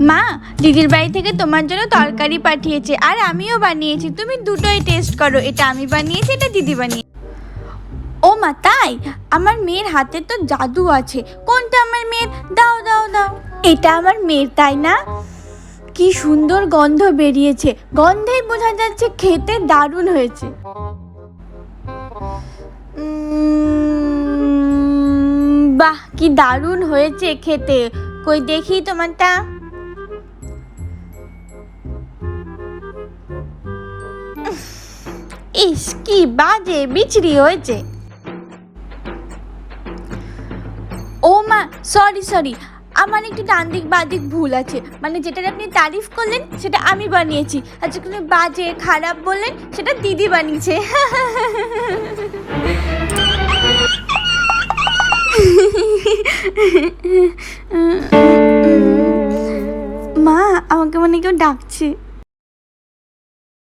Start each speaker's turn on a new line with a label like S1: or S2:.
S1: মা, দিদির বাড়ি থেকে তোমার জন্য তরকারি পাঠিয়েছে আর আমিও বানিয়েছি, তুমি দুটোই টেস্ট করো। এটা আমি বানিয়েছি, এটা দিদি বানিয়ে। ও মা, তাই? আমার মেয়ের হাতে তো জাদু আছে। কোনটা আমার মেয়ের? দাও দাও দাও। এটা আমার মেয়ের, তাই না? কি সুন্দর গন্ধ বেরিয়েছে, গন্ধেই বোঝা যাচ্ছে খেতে দারুণ হয়েছে। বাহ, কি দারুণ হয়েছে খেতে। কই দেখি তোমারটা। ইস, কি বাজে বিচড়ি হয়েছে। ও মা, সরি, আমার একটু ডান দিক বাঁ দিক ভুল আছে। মানে যেটার আপনি তারিফ করলেন সেটা আমি বানিয়েছি, আর যেখানে বাজে খারাপ বললেন সেটা দিদি বানিয়েছে। মা, আমাকে মনে কেউ ডাকছে।